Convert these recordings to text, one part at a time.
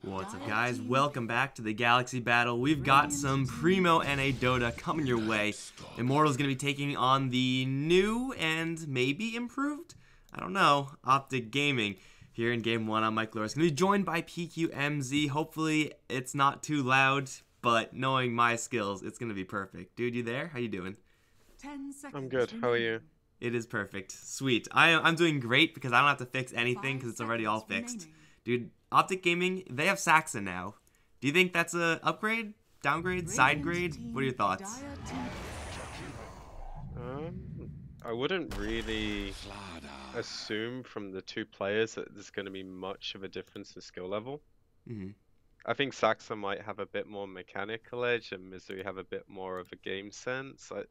What's up, guys? Welcome back to the Galaxy Battle. We've got some Primo NA Dota coming your way. Immortal's going to be taking on the new and maybe improved, I don't know, OpTic Gaming. Here in Game 1, I'm Mike Loris. Going to be joined by PQMZ. Hopefully, it's not too loud, but knowing my skills, it's going to be perfect. Dude, you there? How you doing? 10 seconds. I'm good. How are you? It is perfect. Sweet. I'm doing great because I don't have to fix anything because it's already all fixed. Dude, OpTic Gaming, they have Saxa now. Do you think that's a upgrade, downgrade, side grade? What are your thoughts? I wouldn't really assume from the two players that there's going to be much of a difference in skill level. I think Saxa might have a bit more mechanical edge and Missouri have a bit more of a game sense. But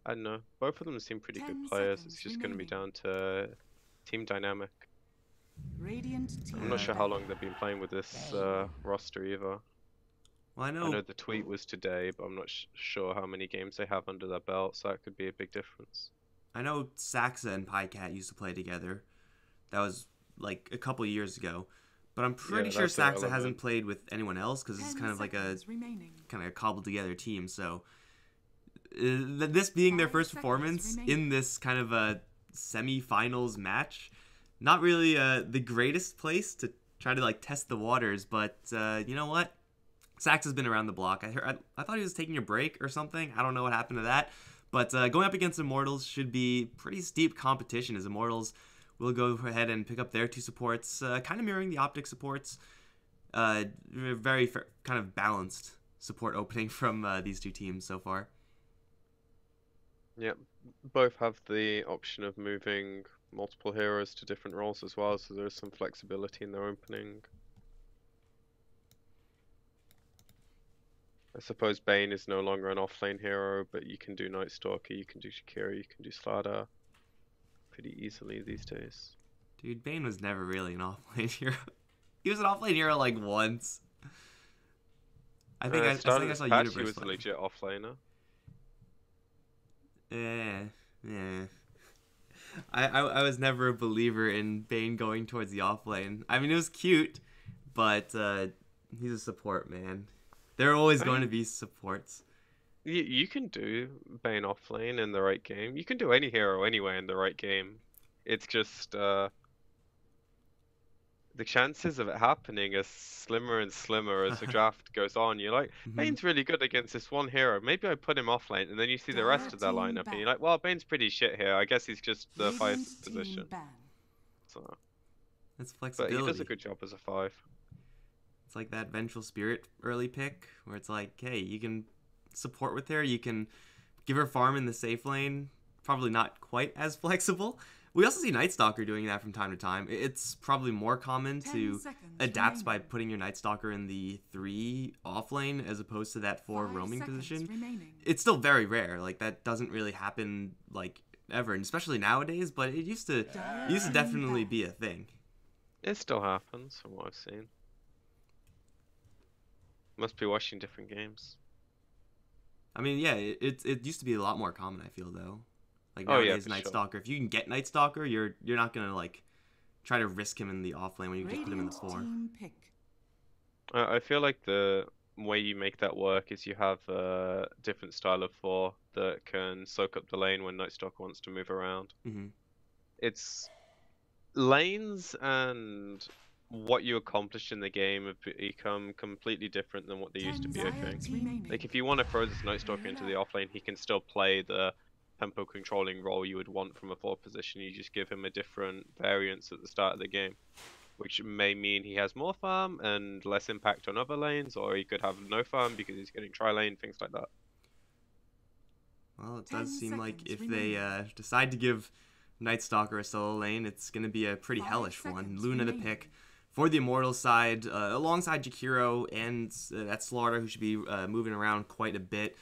I don't know. Both of them seem pretty good players. It's just going to be down to team dynamic. I'm not sure how long they've been playing with this roster either. Well, I know the tweet was today, but I'm not sure how many games they have under their belt, so that could be a big difference. I know Saxa and PyCat used to play together. That was like a couple years ago. But I'm pretty sure Saxa hasn't played with anyone else because it's kind of like a cobbled together team. So this being their first performance in this kind of a semi-finals match, not really the greatest place to try to like test the waters. But you know what? Saxa's been around the block. I thought he was taking a break or something. I don't know what happened to that. But going up against Immortals should be pretty steep competition, as Immortals will go ahead and pick up their two supports, kind of mirroring the OpTic supports. Very kind of balanced support opening from these two teams so far. Yeah, both have the option of moving multiple heroes to different roles as well, so there's some flexibility in their opening. I suppose Bane is no longer an offlane hero, but you can do Night Stalker, you can do Shakira, you can do Slada pretty easily these days. Dude, Bane was never really an offlane hero. He was an offlane hero like once. I think I saw Universe. He was a legit offlaner. Yeah. I was never a believer in Bane going towards the offlane. I mean, it was cute, but he's a support, man. There are always going to be supports. You can do Bane offlane in the right game. You can do any hero anyway in the right game. It's just the chances of it happening are slimmer and slimmer as the draft goes on. You're like, Bane's really good against this one hero. Maybe I put him offlane, and then you see the rest of their lineup, and you're like, well, Bane's pretty shit here. I guess he's just the 5th position. So that's flexibility. But he does a good job as a 5. It's like that Vengeful Spirit early pick, where it's like, hey, you can support with her, you can give her farm in the safe lane. Probably not quite as flexible. We also see Night Stalker doing that from time to time. It's probably more common to adapt by putting your Night Stalker in the 3 off lane as opposed to that 4 roaming position. It's still very rare. Like, that doesn't really happen like ever, and especially nowadays, but it used to definitely be a thing. It still happens from what I've seen. Must be watching different games. I mean, yeah, it used to be a lot more common, I feel, though. Like, nowadays, Night Stalker, if you can get Night Stalker, you're not gonna like try to risk him in the off lane when you just put him in the 4. I feel like the way you make that work is you have a different style of 4 that can soak up the lane when Night Stalker wants to move around. It's lanes and what you accomplish in the game have become completely different than what they used to be, I think. Like, if you want to throw this Night Stalker into the offlane, he can still play the tempo controlling role you would want from a 4 position. You just give him a different variance at the start of the game, which may mean he has more farm and less impact on other lanes, or he could have no farm because he's getting tri-lane, things like that. Well, it does seem like if they decide to give Night Stalker a solo lane, it's going to be a pretty hellish one. Luna the pick for the Immortal side, alongside Jakiro and that Slaughter, who should be moving around quite a bit.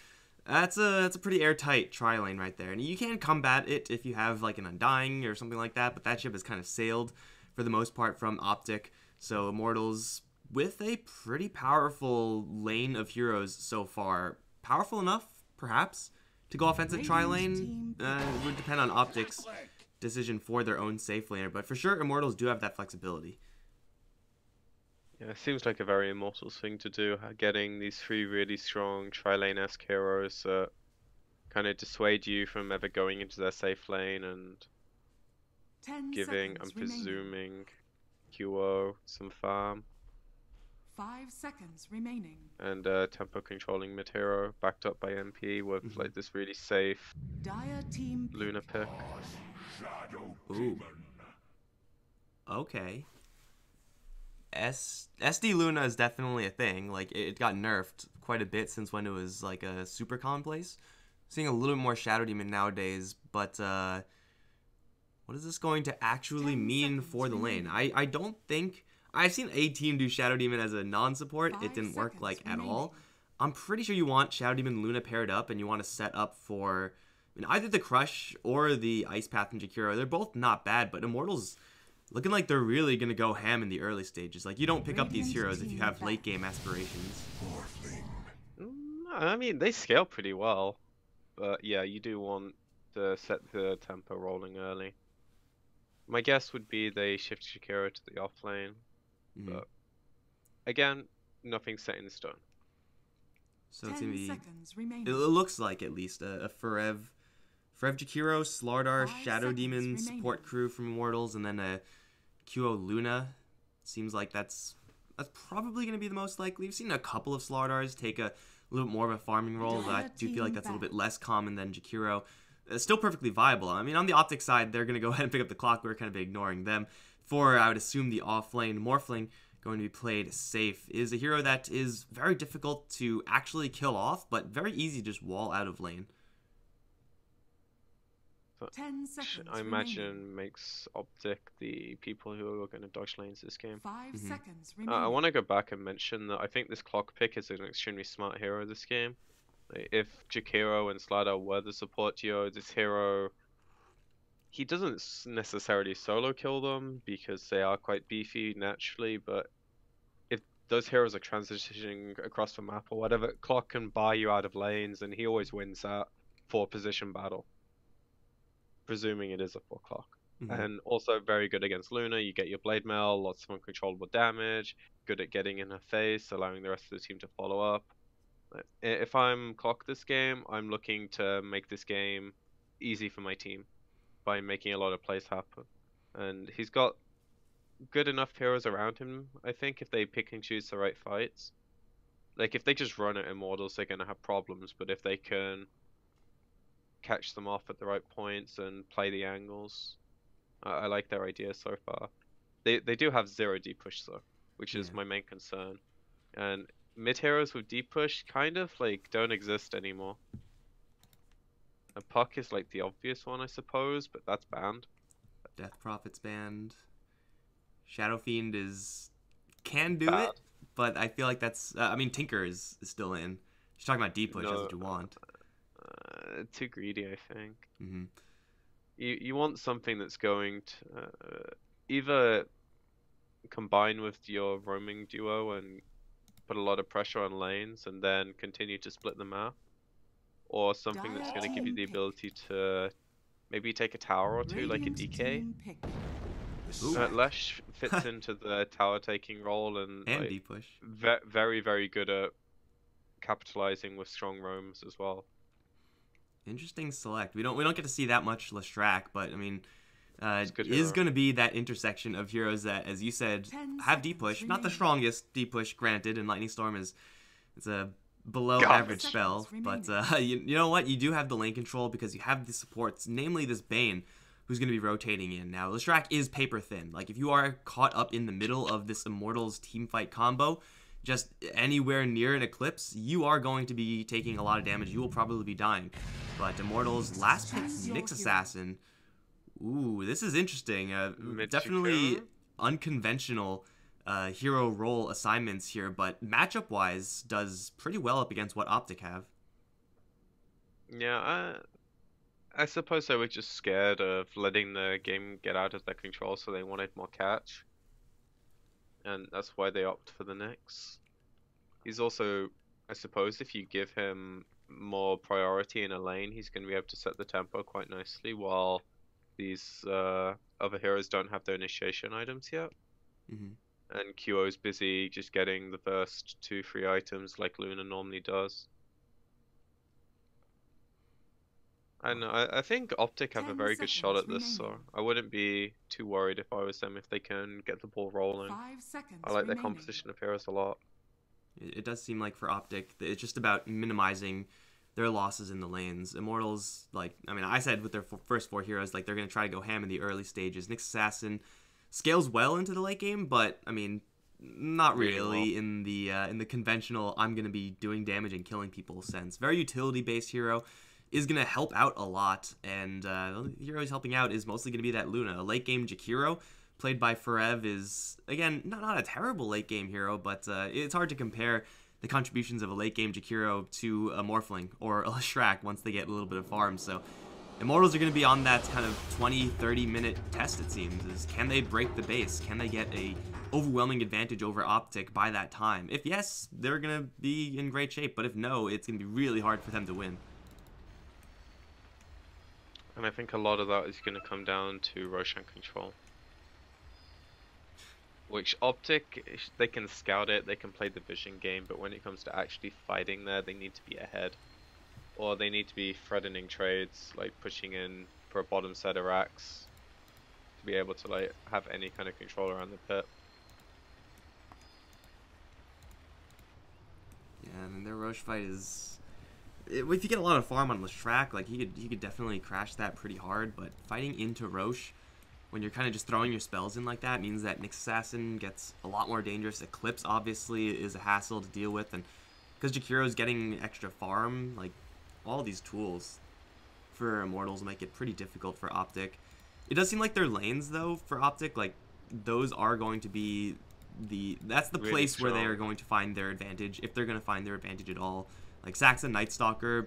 That's a pretty airtight tri-lane right there. And you can combat it if you have like an Undying or something like that, but that ship has kind of sailed for the most part from OpTic. So Immortals with a pretty powerful lane of heroes so far. Powerful enough, perhaps, to go offensive tri-lane. It would depend on OpTic's decision for their own safe laner, but for sure Immortals do have that flexibility. Yeah, it seems like a very Immortals thing to do, getting these three really strong tri-lane-esque heroes that kind of dissuade you from ever going into their safe lane and 10 giving, I'm seconds remaining. presuming, QO some farm. 5 seconds remaining. And tempo controlling mid hero backed up by MP with like this really safe Dire team Luna pick. Ooh. Okay. SD Luna is definitely a thing. Like it got nerfed quite a bit since when it was like a super commonplace. Seeing a little bit more Shadow Demon nowadays, but what is this going to actually mean for the lane? I don't think I've seen a team do Shadow Demon as a non-support. It didn't work like at all. I'm pretty sure you want Shadow Demon and Luna paired up, and you want to set up for either the Crush or the Ice Path and Jakiro. They're both not bad, but Immortals looking like they're really gonna go ham in the early stages. Like you don't pick up these heroes if you have late game aspirations. I mean, they scale pretty well, but yeah, you do want to set the tempo rolling early. My guess would be they shift Shakira to the off lane, but again, nothing set in stone. So it's gonna be. It looks like at least a Forev Jakiro, Slardar, Shadow Demon support crew from Immortals, and then a QO Luna. Seems like that's probably gonna be the most likely. We've seen a couple of Slardars take a little bit more of a farming role, but I do feel like that's a little bit less common than Jakiro. Still perfectly viable. I mean, on the OpTic side, they're going to go ahead and pick up the clock. We're kind of ignoring them. For, I would assume, the off-lane Morphling going to be played safe is a hero that is very difficult to actually kill off, but very easy to just wall out of lane. 10 seconds I imagine makes OpTic the people who are going to dodge lanes this game. 5 seconds remaining. I want to go back and mention that I think this clock pick is an extremely smart hero this game. If Jakiro and Slardar were the support duo, this hero, he doesn't necessarily solo kill them because they are quite beefy naturally, but if those heroes are transitioning across the map or whatever, Clock can buy you out of lanes and he always wins that 4-position battle. Presuming it is a 4 clock. And also very good against Luna, you get your Blade Mail, lots of uncontrollable damage, good at getting in her face, allowing the rest of the team to follow up. If I'm Clock this game, I'm looking to make this game easy for my team by making a lot of plays happen. And he's got good enough heroes around him, I think, if they pick and choose the right fights. Like, if they just run at Immortals, they're going to have problems, but if they can catch them off at the right points and play the angles, I like their idea so far. They do have 0 deep push, though, which is my main concern. And mid heroes with deep push kind of like don't exist anymore. A Puck is like the obvious one, I suppose, but that's banned. Death Prophet's banned. Shadow Fiend can do it, but I feel like that's. I mean, Tinker is still in. She's talking about deep push. That's what you want. Too greedy, I think. You want something that's going to either combine with your roaming duo and put a lot of pressure on lanes and then continue to split the map, or something that's going to give you the ability to maybe take a tower or two, like a DK. Lesh fits into the tower taking role and like, deep push. Very, very good at capitalizing with strong roams as well. Interesting select. We don't get to see that much Lestrak, but I mean, is going to be that intersection of heroes that, as you said, have deep push. Not the strongest deep push, granted, and Lightning Storm it's a below average spell, but you know what? You do have the lane control because you have the supports, namely this Bane, who's going to be rotating in. Now, Lestrak is paper thin. Like, if you are caught up in the middle of this Immortals teamfight combo, just anywhere near an Eclipse, you are going to be taking a lot of damage. You will probably be dying. But Immortals, last pick, Nyx Assassin. Ooh, this is interesting. Definitely unconventional hero role assignments here, but matchup-wise, does pretty well up against what OpTic have. Yeah, I suppose they were just scared of letting the game get out of their control, so they wanted more catch. And that's why they opt for the Nyx. He's also, I suppose, if you give him more priority in a lane, he's going to be able to set the tempo quite nicely, while these other heroes don't have their initiation items yet. and QO's busy just getting the first 2-3 items like Luna normally does. And I think OpTic have a very good shot at this, so I wouldn't be too worried if I was them if they can get the ball rolling. 5 seconds I like their remaining. composition of heroes a lot. It does seem like for OpTic, it's just about minimizing their losses in the lanes. Immortals, like, I mean, I said with their first 4 heroes, like, they're going to try to go ham in the early stages. Nyx Assassin scales well into the late game, but, I mean, not really in the conventional, I'm going to be doing damage and killing people sense. Very utility-based hero. Is going to help out a lot, and the hero he's helping out is mostly going to be that Luna. A late game Jakiro, played by Forev, is, again, not a terrible late game hero, but it's hard to compare the contributions of a late game Jakiro to a Morphling or a Leshrac once they get a little bit of farm. So Immortals are going to be on that kind of 20-30 minute test, it seems. Is can they break the base? Can they get a overwhelming advantage over OpTic by that time? If yes, they're going to be in great shape, but if no, it's going to be really hard for them to win. And I think a lot of that is going to come down to Roshan control. Which OpTic, they can scout it, they can play the vision game, but when it comes to actually fighting there, they need to be ahead. Or they need to be threatening trades, like pushing in for a bottom set of racks to be able to like have any kind of control around the pit. Yeah, I mean, their Roche fight is... If you get a lot of farm on Leshrac, like, he could definitely crash that pretty hard, but fighting into Roche, when you're kind of just throwing your spells in like that, means that Nyx Assassin gets a lot more dangerous. Eclipse, obviously, is a hassle to deal with, and because Jakiro's getting extra farm, like, all these tools for Immortals make it pretty difficult for OpTic. It does seem like their lanes, though, for OpTic, like, those are going to be that's the really place strong. Where they are going to find their advantage, if they're going to find their advantage at all. Like Saxon Nightstalker,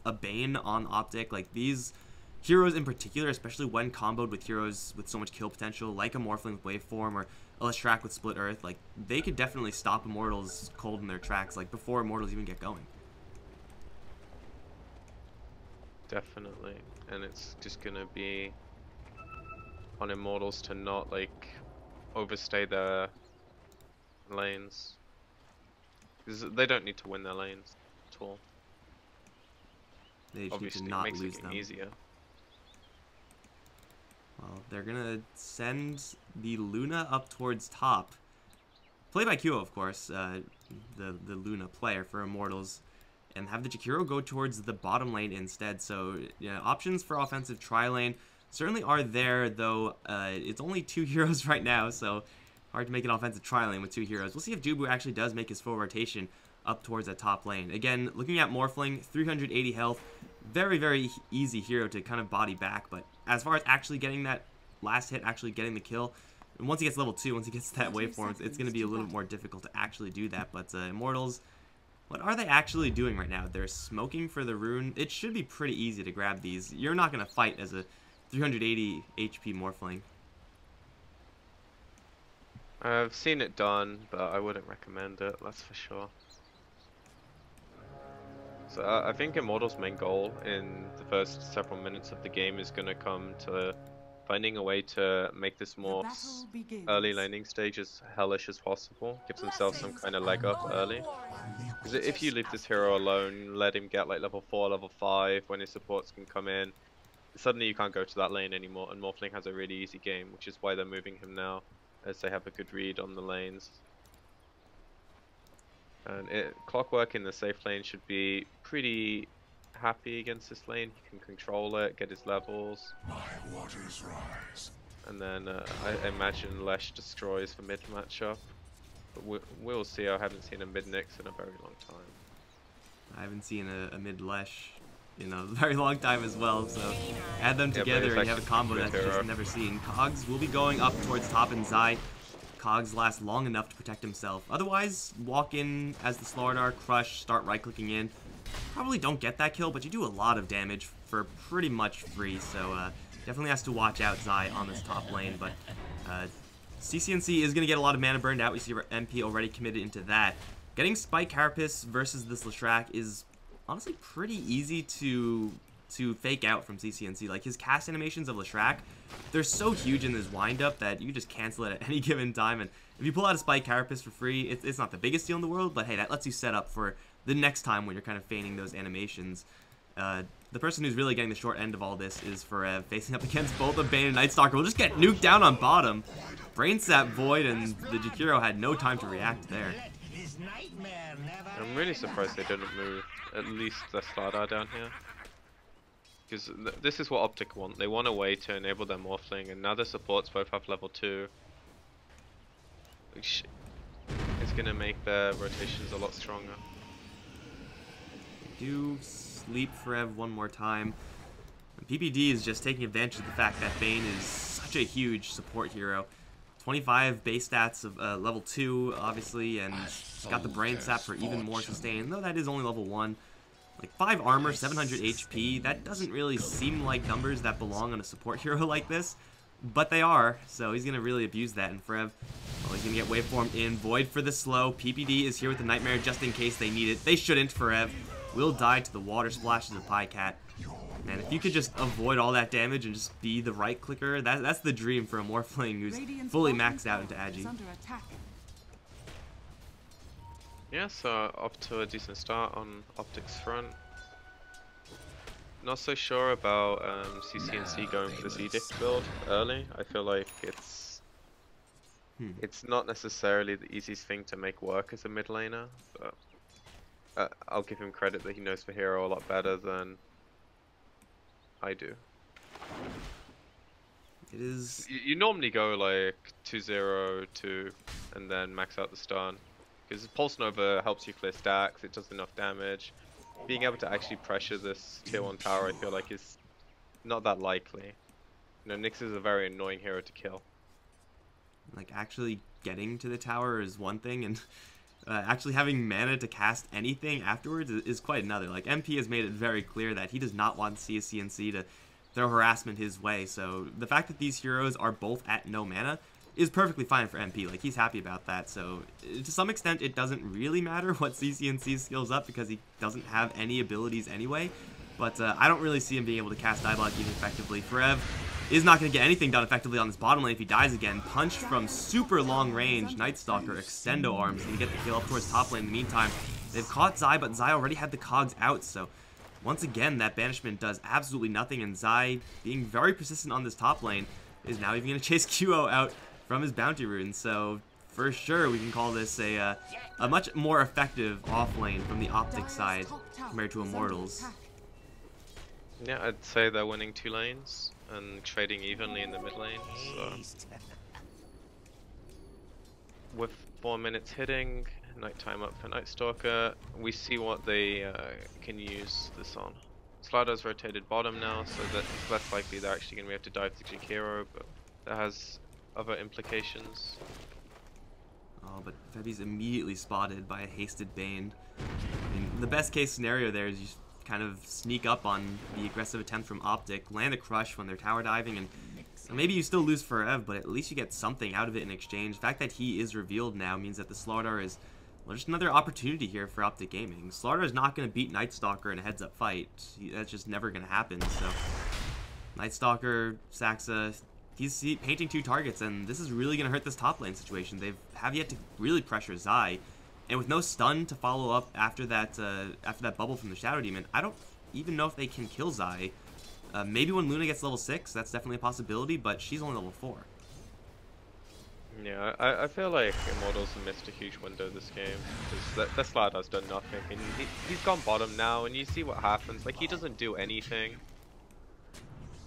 a Bane on OpTic, like these heroes in particular, especially when comboed with heroes with so much kill potential, like a Morphling with Waveform or a Leshrac with Split Earth, like they could definitely stop Immortals cold in their tracks, like before Immortals even get going. Definitely, and it's just gonna be on Immortals to not like overstay their lanes, because they don't need to win their lanes. They just obviously need to not makes lose it them. Easier. Well, they're gonna send the Luna up towards top. Played by Kyo, of course, the Luna player for Immortals, and have the Jakiro go towards the bottom lane instead. So, yeah, options for offensive tri-lane certainly are there, though it's only 2 heroes right now, so hard to make an offensive tri-lane with 2 heroes. We'll see if Dubu actually does make his full rotation up towards that top lane. Again, looking at Morphling, 380 health, very, very easy hero to kind of body back, but as far as actually getting that last hit, actually getting the kill, and once he gets level 2, once he gets that waveform, it's going to be a little bit more difficult to actually do that. But Immortals, what are they actually doing right now? They're smoking for the rune. It should be pretty easy to grab these. You're not going to fight as a 380 HP Morphling. I've seen it done, but I wouldn't recommend it, that's for sure. So I think Immortal's main goal in the first several minutes of the game is going to come to finding a way to make this more early laning stage as hellish as possible. Gives themselves some kind of leg up early. Because if you leave this hero alone, let him get like level 4, level 5, when his supports can come in, suddenly you can't go to that lane anymore, and Morphling has a really easy game, which is why they're moving him now, as they have a good read on the lanes. And Clockwork in the safe lane should be pretty happy against this lane. He can control it, get his levels. My waters rise. And then I imagine Lesh destroys the mid matchup. But we'll see. I haven't seen a mid Nyx in a very long time. I haven't seen a mid Lesh in a very long time as well. So add them together and you have a combo that's just never seen. Cogs will be going up towards top, and Zai. Cogs lasts long enough to protect himself. Otherwise, walk in as the Slardar, crush, start right-clicking in. Probably don't get that kill, but you do a lot of damage for pretty much free, so definitely has to watch out Zai on this top lane. But CCNC is going to get a lot of mana burned out. We see MP already committed into that. Getting Spike Carapace versus this Leshrac is honestly pretty easy to to fake out from CCNC. Like, his cast animations of Leshrac, they're so huge in this windup that you just cancel it at any given time. And if you pull out a Spike Carapace for free, it's not the biggest deal in the world, but hey, that lets you set up for the next time when you're kind of feigning those animations. The person who's really getting the short end of all this is Forev, facing up against both of Bane and Nightstalker. Will just get nuked down on bottom. Brain Sap Void, and the Jakiro had no time to react there. I'm really surprised they didn't move at least the Slardar down here. Because this is what OpTic want. They want a way to enable their Morphling, and now the supports both have level 2. Which is going to make their rotations a lot stronger. They do sleep Forev one more time. And PPD is just taking advantage of the fact that Bane is such a huge support hero. 25 base stats of level 2, obviously, and he's got the Brain Sap for even more sustain, though that is only level 1. Like, 5 armor, 700 HP, that doesn't really seem like numbers that belong on a support hero like this, but they are, so he's going to really abuse that. And Forev, well, he's going to get Waveform in, Void for the slow. PPD is here with the Nightmare just in case they need it. They shouldn't. Forev will die to the water splashes of Pycat. Man, if you could just avoid all that damage and just be the right clicker, that's the dream for a Morphling who's fully maxed out into Agi. Yeah, so off to a decent start on OpTic's front. Not so sure about CCNC going for this Edict build early. I feel like it's not necessarily the easiest thing to make work as a mid laner, but I'll give him credit that he knows the hero a lot better than I do. It is. You normally go like 2-0, 2, and then max out the stun. Because Pulse Nova helps you clear stacks, it does enough damage. Being able to actually pressure this tier 1 tower, I feel like is not that likely. You know, Nyx is a very annoying hero to kill. Like, actually getting to the tower is one thing, and actually having mana to cast anything afterwards is quite another. Like, MP has made it very clear that he does not want CNC to throw harassment his way, so the fact that these heroes are both at no mana is perfectly fine for MP. Like, he's happy about that, so to some extent it doesn't really matter what CCNC skills up because he doesn't have any abilities anyway, but I don't really see him being able to cast Diabolic even effectively. Forev is not going to get anything done effectively on this bottom lane if he dies again. Punched from super long range, Nightstalker Extendo Arms and get the kill up towards top lane. In the meantime, they've caught Zai, but Zai already had the cogs out, so once again that banishment does absolutely nothing, and Zai, being very persistent on this top lane, is now even going to chase QO out from his bounty rune. So for sure we can call this a much more effective off lane from the OpTic side compared to Immortals. Yeah, I'd say they're winning 2 lanes and trading evenly in the mid lane. So with 4 minutes hitting, nighttime up for Nightstalker, we see what they can use this on. Slardar's rotated bottom now, so that it's less likely they're actually going to have to dive to Jakiro, but that has other implications. Oh, but Febi's immediately spotted by a hasted Bane. I mean, the best case scenario there is you kind of sneak up on the aggressive attempt from OpTic, land a crush when they're tower diving, and maybe you still lose Forev, but at least you get something out of it in exchange. The fact that he is revealed now means that the Slardar is, well, just another opportunity here for OpTic Gaming. Slardar is not going to beat Nightstalker in a heads-up fight. That's just never going to happen, so Nightstalker, Saxa, he's painting 2 targets, and this is really going to hurt this top lane situation. They have yet to really pressure Zai, and with no stun to follow up after that bubble from the Shadow Demon, I don't even know if they can kill Zai. Maybe when Luna gets level 6, that's definitely a possibility, but she's only level 4. Yeah, I feel like Immortals have missed a huge window this game, because the Slardar's done nothing, and he's gone bottom now, and you see what happens. Like, he doesn't do anything.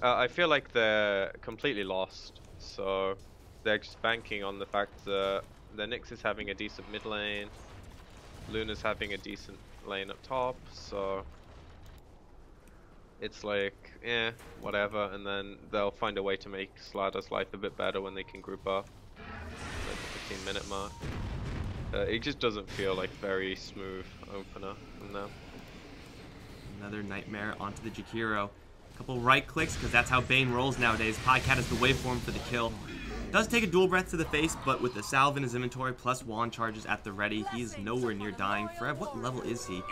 I feel like they're completely lost, so they're just banking on the fact that the Nyx is having a decent mid lane, Luna's having a decent lane up top, so it's like, whatever, and then they'll find a way to make Slardar's life a bit better when they can group up at the 15-minute mark. It just doesn't feel like very smooth opener from them. Another Nightmare onto the Jakiro. Couple right clicks, because that's how Bane rolls nowadays. Pycat is the waveform for the kill. Does take a dual breath to the face, but with the salve in his inventory plus wand charges at the ready, he's nowhere near dying. Frev, what level is he?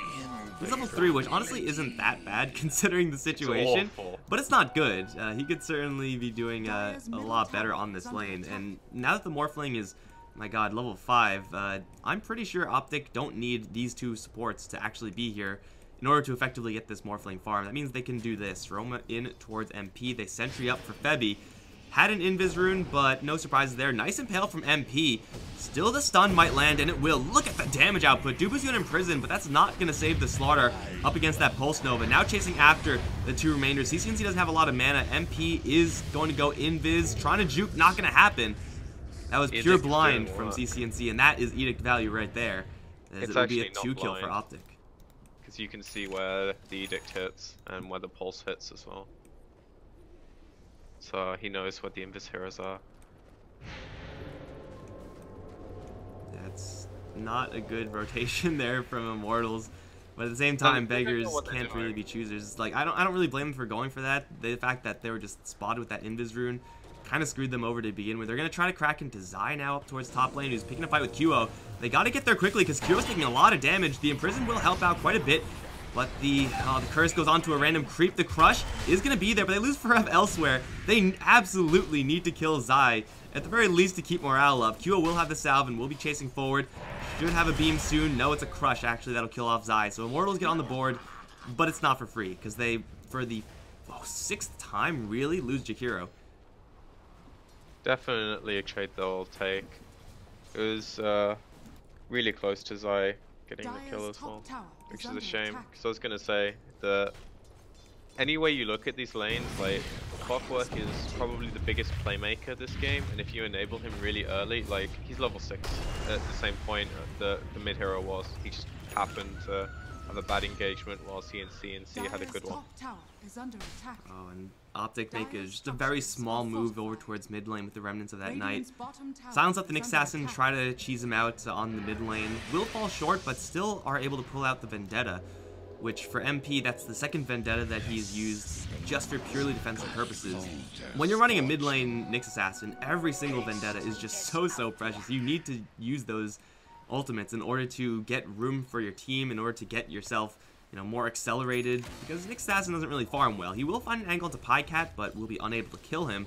He's level 3, which honestly isn't that bad considering the situation, but it's not good. He could certainly be doing a lot better on this lane, and now that the Morphling is, my god, level 5, I'm pretty sure OpTic don't need these two supports to actually be here in order to effectively get this Morphling farm. That means they can do this. Roma in towards MP. They sentry up for Febby. Had an Invis rune, but no surprises there. Nice impale from MP. Still the stun might land, and it will. Look at the damage output. Dubu's gonna imprison, but that's not gonna save the Slaughter up against that Pulse Nova. Now chasing after the two remainders. CCNC doesn't have a lot of mana. MP is going to go Invis. Trying to juke, not gonna happen. That was pure blind from CCNC, and that is Edict value right there. As it would be a 2-kill for OpTic. Because you can see where the Edict hits and where the Pulse hits as well. So he knows what the Invis heroes are. That's not a good rotation there from Immortals. But at the same time, beggars can't really be choosers. Like I don't really blame them for going for that. The fact that they were just spotted with that Invis rune kind of screwed them over to begin with. They're going to try to crack into Zai now up towards top lane, who's picking a fight with QO. They got to get there quickly because QO's taking a lot of damage. The Imprison will help out quite a bit, but the curse goes on to a random creep. The crush is going to be there, but they lose Forev elsewhere. They absolutely need to kill Zai, at the very least to keep morale up. QO will have the salve and will be chasing forward. Should have a beam soon. No, it's a crush actually that'll kill off Zai. So Immortals get on the board, but it's not for free because they, for the 6th time, really lose Jakiro. Definitely a trade they'll take. It was really close to Zai getting the kill as well, which is a shame. Because I was gonna say that any way you look at these lanes, like Clockwork is probably the biggest playmaker this game, and if you enable him really early, like he's level 6 at the same point the mid hero was. He just happened to have a bad engagement while CNC had a good one. Oh, and OpTic make just a very small move over towards mid lane with the remnants of that knight. Silence up the Nyx Assassin, try to cheese him out on the mid lane. Will fall short, but still are able to pull out the Vendetta, which for MP, that's the second Vendetta that he's used just for purely defensive purposes. When you're running a mid lane Nyx Assassin, every single Vendetta is just so precious. You need to use those ultimates in order to get room for your team, in order to get yourself, you know, more accelerated, because Nyx Assassin doesn't really farm well. He will find an angle to Pycat, but will be unable to kill him.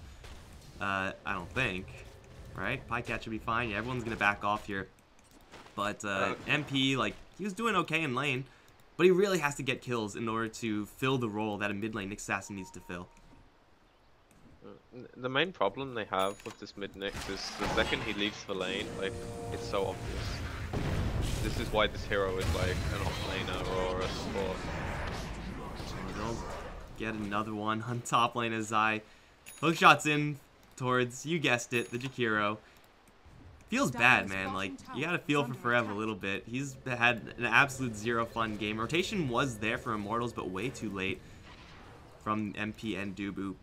I don't think. Right? Pycat should be fine. Yeah, everyone's gonna back off here. But MP, like, he was doing okay in lane, but he really has to get kills in order to fill the role that a mid lane Nyx Assassin needs to fill. The main problem they have with this mid Nyx is the second he leaves the lane, like, it's so obvious. This is why this hero is like an off-laner or a support. They'll get another one on top lane as Zai hook shots in towards, you guessed it, the Jakiro. Feels bad, man. Like, you gotta feel for Forev a little bit. He's had an absolute zero fun game. Rotation was there for Immortals, but way too late from MP and Dubu.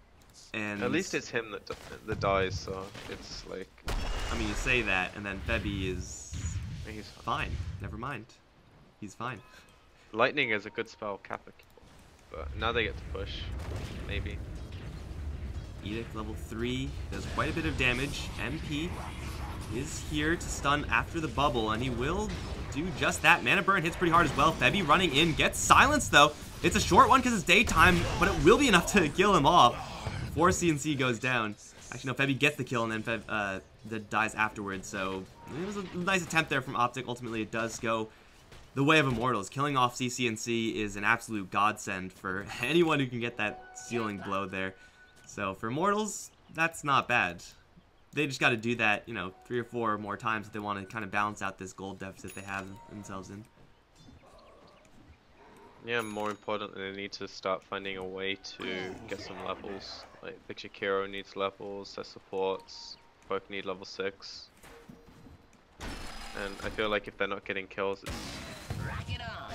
And at least it's him that dies, so it's like... I mean, you say that, and then Febby is... He's fine. Never mind. He's fine. Lightning is a good spell, Kappa. But now they get to push. Maybe. Edict level 3 does quite a bit of damage. MP is here to stun after the bubble, and he will do just that. Mana burn hits pretty hard as well. Febby running in, gets silenced though. It's a short one because it's daytime, but it will be enough to kill him off before CNC goes down. Actually, no, Febby gets the kill, and then that dies afterwards, so it was a nice attempt there from OpTic. Ultimately, it does go the way of Immortals. Killing off CCNC is an absolute godsend for anyone who can get that ceiling blow there. So for Immortals, that's not bad. They just got to do that, you know, 3 or 4 more times if they want to kind of balance out this gold deficit they have themselves in. Yeah, more importantly, they need to start finding a way to get some levels. Like, the Jakiro needs levels, their supports both need level 6. And I feel like if they're not getting kills,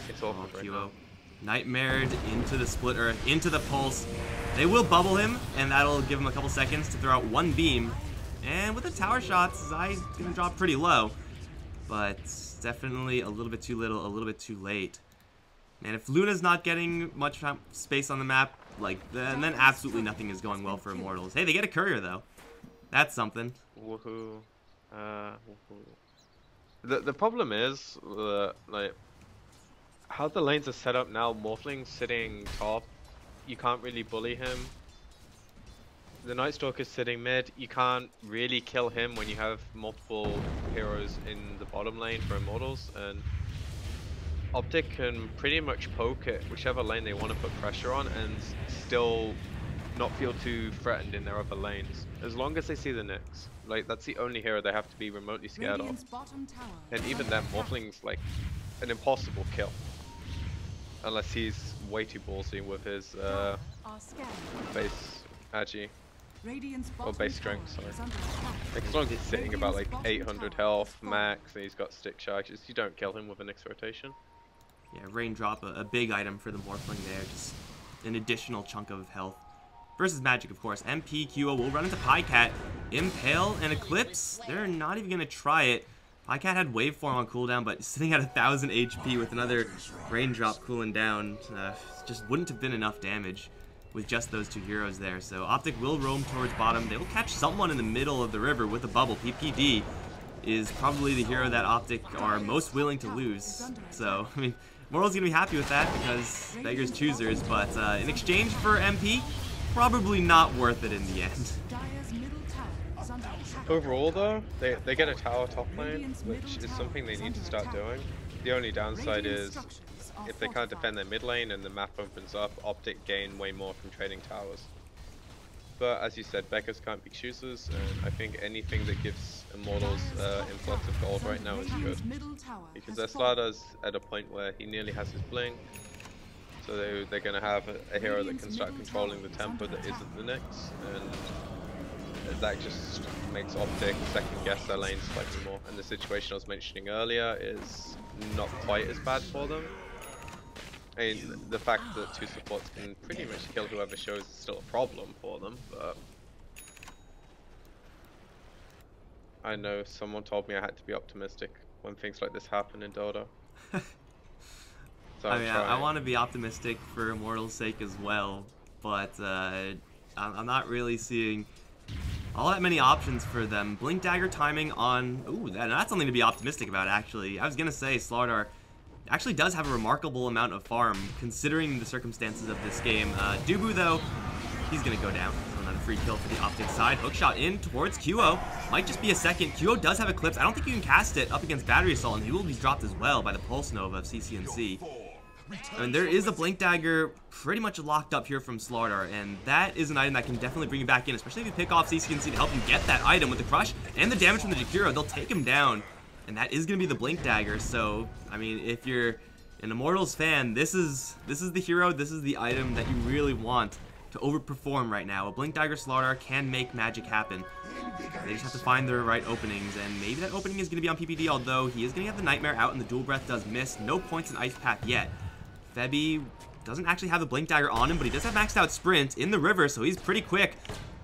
it's awful right now. Nightmared into the split earth, into the pulse. They will bubble him, and that'll give him a couple seconds to throw out one beam. And with the tower shots, Zai's gonna drop pretty low. But definitely a little bit too little, a little bit too late. And if Luna's not getting much space on the map, like, then absolutely nothing is going well for Immortals. Hey, they get a courier, though. That's something. Woohoo. Woohoo. The problem is, like, how the lanes are set up now. Morphling's sitting top. You can't really bully him. The Night Stalker's sitting mid. You can't really kill him when you have multiple heroes in the bottom lane for Immortals. And OpTic can pretty much poke at whichever lane they want to put pressure on and still not feel too threatened in their other lanes. As long as they see the Nyx. Like, that's the only hero they have to be remotely scared of. And even then, Morphling's like an impossible kill. Unless he's way too ballsy with his base agi. Or base strength, sorry. Like, as long as he's sitting about like 800 health max and he's got stick charges, you don't kill him with a Nyx rotation. Yeah, Raindrop, a big item for the Morphling there. Just an additional chunk of health. Versus Magic, of course. MP, QO will run into Pycat. Impale and Eclipse, they're not even going to try it. Pycat had Waveform on cooldown, but sitting at 1000 HP with another Raindrop cooling down just wouldn't have been enough damage with just those two heroes there. So OpTic will roam towards bottom. They will catch someone in the middle of the river with a bubble. PPD is probably the hero that OpTic are most willing to lose. So, I mean, Mortal's going to be happy with that because beggars choosers, but in exchange for MP, probably not worth it in the end. Overall though, they get a tower top lane, which is something they need to start doing. The only downside is, if they can't defend their mid lane and the map opens up, OpTic gain way more from trading towers. But as you said, beggars can't be choosers, and I think anything that gives Immortals influx of gold right now is good. Because their starter's at a point where he nearly has his blink, so they're going to have a hero that can start controlling the tempo that isn't the Nyx, and that just makes OpTic second guess their lane slightly more. And the situation I was mentioning earlier is not quite as bad for them. I mean, the fact that two supports can pretty much kill whoever shows is still a problem for them, but I know someone told me I had to be optimistic when things like this happen in Dota. So I mean, I want to be optimistic for Immortal's sake as well, but I'm not really seeing all that many options for them. Blink Dagger timing on... Ooh, that's something to be optimistic about, actually. I was going to say, Slardar actually does have a remarkable amount of farm, considering the circumstances of this game. Dubu, though, he's going to go down. So another free kill for the OpTic side. Hookshot in towards QO. Might just be a second. QO does have Eclipse. I don't think you can cast it up against Battery Assault, and he will be dropped as well by the Pulse Nova of CCNC. And there is a Blink Dagger pretty much locked up here from Slardar, and that is an item that can definitely bring you back in, especially if you pick off CCNC to help him get that item with the Crush and the damage from the Jakiro. They'll take him down, and that is going to be the Blink Dagger. So, I mean, if you're an Immortals fan, this is the hero, this is the item that you really want to overperform right now. A Blink Dagger Slardar can make magic happen. They just have to find the right openings, and maybe that opening is going to be on PPD, although he is going to have the Nightmare out, and the Dual Breath does miss. No points in Ice Path yet. Febby doesn't actually have the Blink Dagger on him, but he does have maxed out Sprint in the river, so he's pretty quick.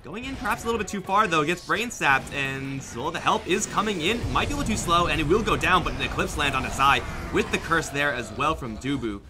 Going in perhaps a little bit too far, though. Gets Brain Sapped, and well, the help is coming in. Might be a little too slow, and it will go down, but an Eclipse land on its eye with the curse there as well from Dubu.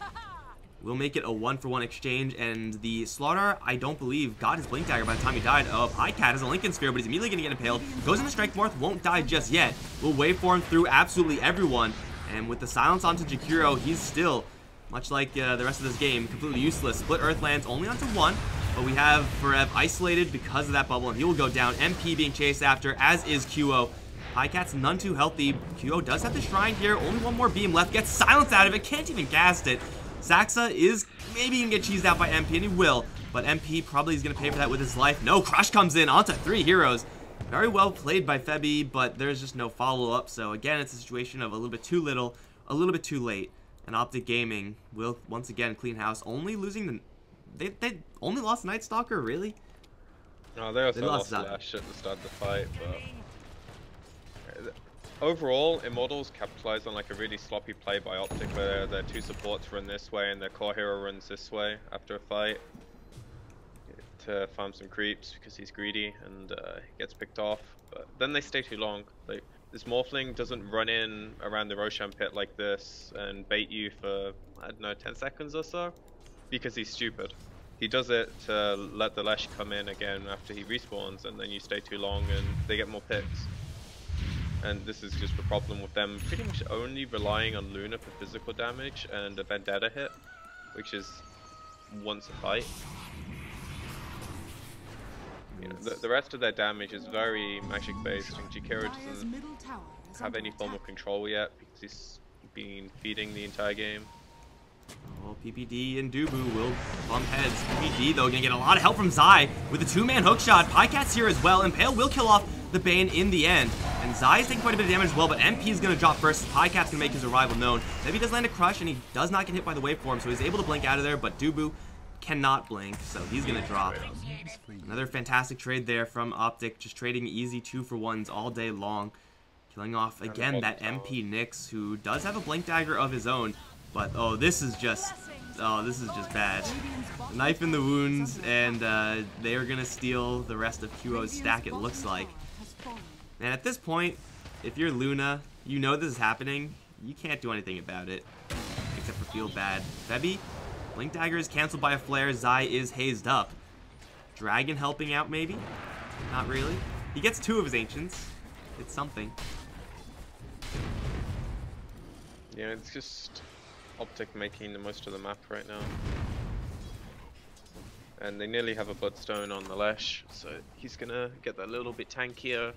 We'll make it a 1-for-1 exchange, and the Slardar, I don't believe, got his Blink Dagger by the time he died. Pycat has a Lincoln Sphere, but he's immediately going to get impaled. Goes into Strength Morph, won't die just yet. Will waveform through absolutely everyone, and with the silence onto Jakiro, he's still, much like the rest of this game, completely useless. Split Earth lands only onto one, but we have Forev isolated because of that bubble, and he will go down. MP being chased after, as is QO. Pycat's none too healthy. QO does have the Shrine here. Only one more beam left. Gets silence out of it. Can't even cast it. Saxa is maybe going to get cheesed out by MP, and he will. But MP probably is going to pay for that with his life. No, Crush comes in onto 3 heroes. Very well played by Febby, but there's just no follow-up. So again, it's a situation of a little bit too little, a little bit too late. And OpTic Gaming will once again clean house, only losing the... They only lost Night Stalker, really? No, they also lost Lash at the start of the fight, but... Overall, Immortals capitalize on like a really sloppy play by OpTic, where their two supports run this way and their core hero runs this way after a fight to farm some creeps because he's greedy and gets picked off. But then they stay too long. Like, this Morphling doesn't run in around the Roshan pit like this and bait you for, I don't know, 10 seconds or so, because he's stupid. he does it to let the Lesh come in again after he respawns, and then you stay too long and they get more picks. And this is just the problem with them pretty much only relying on Luna for physical damage and a Vendetta hit, which is once a fight. You know, the rest of their damage is very magic based, and Jakiro doesn't have any form of control yet because he's been feeding the entire game. Well, PPD and Dubu will bump heads. PPD, though, gonna get a lot of help from Zai with a 2-man hookshot. Pycat's here as well. Impale will kill off the Bane in the end. And Zai is taking quite a bit of damage as well, but MP is gonna drop first. Pycat's gonna make his arrival known. Maybe he does land a crush, and he does not get hit by the waveform, so he's able to blink out of there, but Dubu cannot blink, so he's gonna drop. Another fantastic trade there from OpTic, just trading easy 2-for-1s all day long. Killing off, again, that MP Nyx, who does have a blink dagger of his own. But this is just bad. Knife in the wounds, and they are gonna steal the rest of QO's stack, it looks like. And at this point, if you're Luna, you know this is happening. You can't do anything about it, except for feel bad. Febby, blink dagger is canceled by a flare. Zai is hazed up. Dragon helping out, maybe? Not really. He gets 2 of his ancients. It's something. Yeah, it's just OpTic making the most of the map right now. And they nearly have a Bloodstone on the Lesh, so he's gonna get that little bit tankier.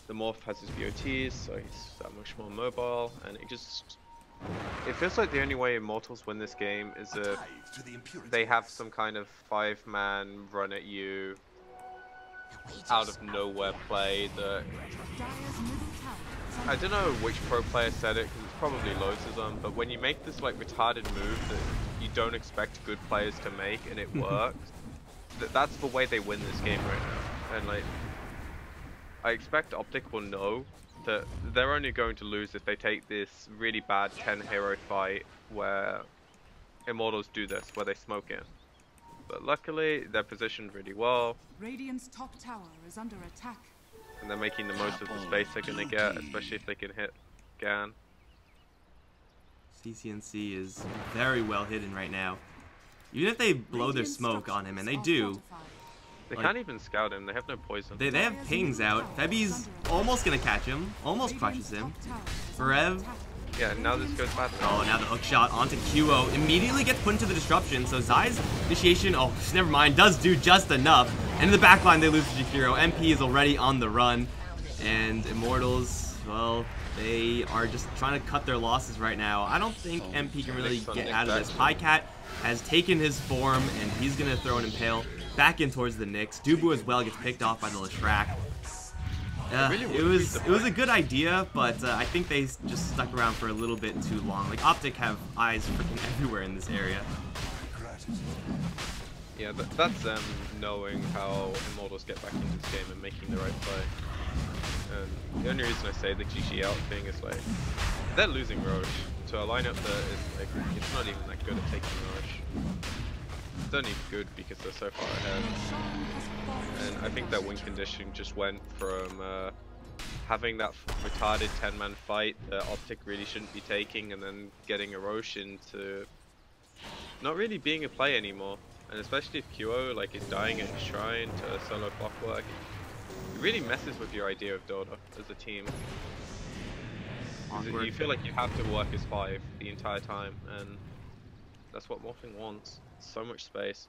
The Morph has his BOTs, so he's that much more mobile, and it feels like the only way Immortals win this game is if they have some kind of 5-man run at you out of nowhere play that I don't know which pro player said it, because it's probably loads of them, but when you make this like retarded move that you don't expect good players to make and it works, that's the way they win this game right now. And like, I expect OpTic will know that they're only going to lose if they take this really bad 10 hero fight where Immortals do this, where they smoke in. But luckily, they're positioned really well. Radiant's top tower is under attack. And they're making the most of the space they're gonna get, especially if they can hit Gan. CCNC is very well hidden right now. Even if they blow their smoke on him, and they do. They can't even scout him, they have no poison. They have pings out. Febby's almost gonna catch him, almost crushes him. Forev. Yeah, now this goes bad. Oh, now the hook shot onto QO. Immediately gets put into the disruption, so Zai's initiation, oh, never mind, does do just enough. And in the backline, they lose to Jakiro. MP is already on the run. And Immortals, well, they are just trying to cut their losses right now. I don't think MP can really get out of this. Pycat has taken his form, and he's going to throw an Impale back in towards the Nyx. Dubu as well gets picked off by the Leshrac. It was a good idea, but I think they just stuck around for a little bit too long. Like, OpTic have eyes freaking everywhere in this area. Yeah, that's them knowing how Immortals get back into this game and making the right play. And the only reason I say the GG out thing is like, they're losing Roche to a lineup that is like, it's not even that good at taking Roche. It's only good because they're so far ahead. And I think that win condition just went from having that retarded 10-man fight that OpTic really shouldn't be taking, and then getting a Roche into not really being a play anymore. And especially if QO like is dying at his shrine to solo clockwork, it really messes with your idea of Dota as a team. You feel like you have to work as 5 the entire time, and that's what Morphling wants. So much space.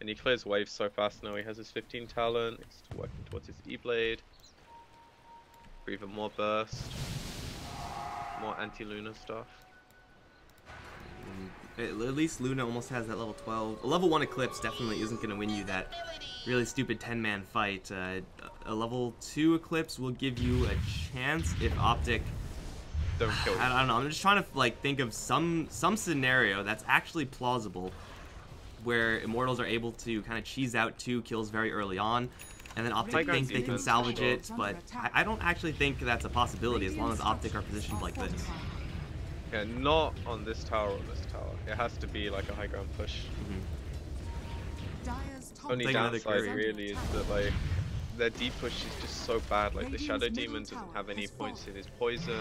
And he clears waves so fast now. He has his 15 talent, he's working towards his E-Blade for even more burst, more anti-Luna stuff. At least Luna almost has that level 12. A level 1 Eclipse definitely isn't going to win you that really stupid 10-man fight. A level 2 Eclipse will give you a chance if OpTic... Don't kill I don't know, I'm just trying to like think of some scenario that's actually plausible where Immortals are able to kind of cheese out 2 kills very early on, and then OpTic think they can salvage it, but I don't actually think that's a possibility as long as OpTic are positioned like this. Yeah, not on this tower or this tower. It has to be like a high ground push. Only downside really is that like their deep push is just so bad. Like the Shadow Demon doesn't have any points in his poison.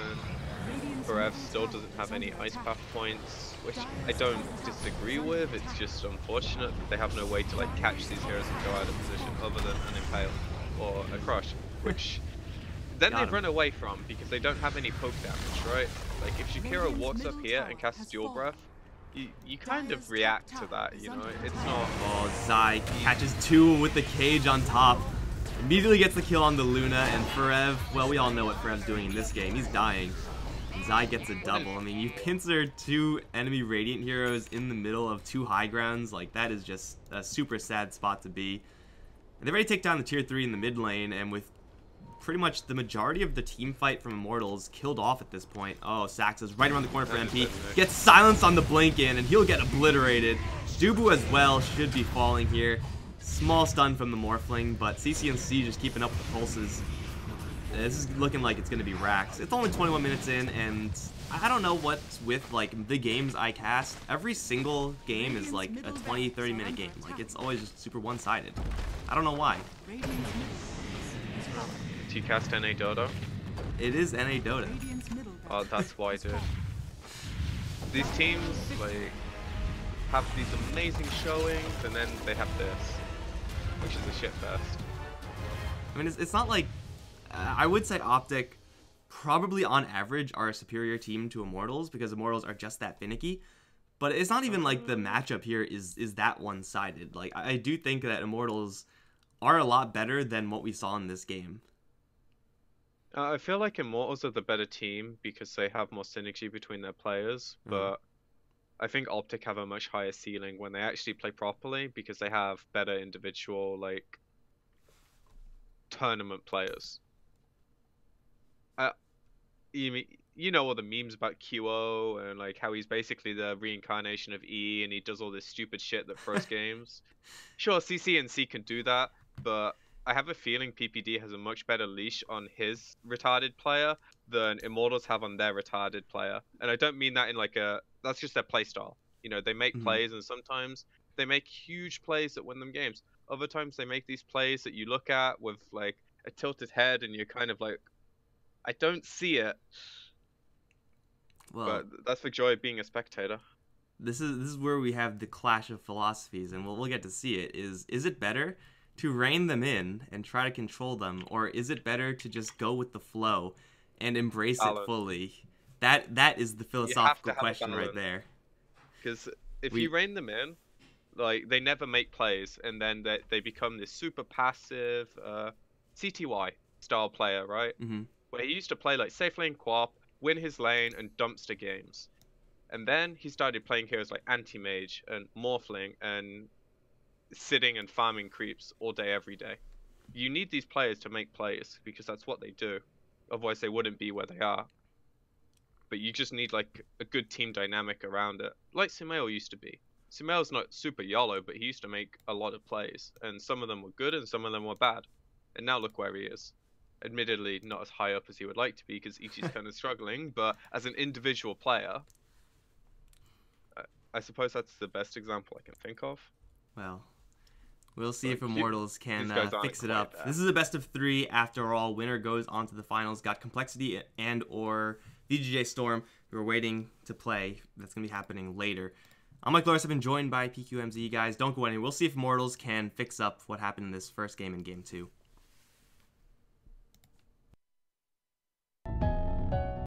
Forev still doesn't have any Ice Path points, which I don't disagree with. It's just unfortunate that they have no way to like catch these heroes and go out of position other than an Impale or a Crush, which then they run away from because they don't have any poke damage, right? Like if Shakira walks up here and casts Dual Breath, you kind of react to that, you know? It's not... Oh, Zai catches 2 with the cage on top. Immediately gets the kill on the Luna, and Forev, well, we all know what Forev's doing in this game. He's dying. And Zai gets a double. I mean, you pincer 2 enemy Radiant heroes in the middle of 2 high grounds. Like, that is just a super sad spot to be. And they've already taken down the tier 3 in the mid lane, and with pretty much the majority of the team fight from Immortals killed off at this point. Oh, Saxa's right around the corner for MP. Gets silenced on the blink in, and he'll get obliterated. Dubu as well should be falling here. Small stun from the Morphling, but CCNC just keeping up with the pulses. This is looking like it's going to be Rax. It's only 21 minutes in, and I don't know what's with like the games I cast. Every single game is like a 20-30 minute game. Like it's always just super one-sided. I don't know why. Do you cast NA Dota? It is NA Dota. Oh, that's why, dude. These teams like have these amazing showings, and then they have this, which is a shit fest. I mean, it's not like I would say OpTic probably on average are a superior team to Immortals because Immortals are just that finicky. But it's not even like the matchup here is that one-sided. Like I do think that Immortals are a lot better than what we saw in this game. I feel like Immortals are the better team because they have more synergy between their players, but I think OpTic have a much higher ceiling when they actually play properly because they have better individual like tournament players. You know all the memes about QO and like how he's basically the reincarnation of E and he does all this stupid shit that froze games. Sure, CCNC can do that, but I have a feeling PPD has a much better leash on his retarded player than Immortals have on their retarded player. And I don't mean that in like that's just their play style. You know, they make plays and sometimes they make huge plays that win them games. Other times they make these plays that you look at with like a tilted head and you're kind of like, I don't see it. Well, but that's the joy of being a spectator. This is where we have the clash of philosophies, and we'll get to see it. Is it better to rein them in and try to control them, or is it better to just go with the flow and embrace it fully? That is the philosophical question right there. Because if you rein them in, like they never make plays, and then they become this super passive CTY style player, right? Where he used to play like safe lane Quap, win his lane, and dumpster games. And then he started playing heroes like Anti-Mage and Morphling and sitting and farming creeps all day, every day. You need these players to make plays because that's what they do. Otherwise, they wouldn't be where they are. But you just need like a good team dynamic around it, like Sumail used to be. Sumail's not super YOLO, but he used to make a lot of plays, and some of them were good and some of them were bad. And now look where he is. Admittedly, not as high up as he would like to be because Ichi's kind of struggling, but as an individual player, I suppose that's the best example I can think of. Well, we'll see if Immortals can fix it up. This is a best of 3 after all. Winner goes on to the finals. Got Complexity and or VGJ Storm, who are waiting to play. That's going to be happening later. I'm Mike Loris. I've been joined by PQMZ. Guys, don't go anywhere. We'll see if Immortals can fix up what happened in this first game in Game 2.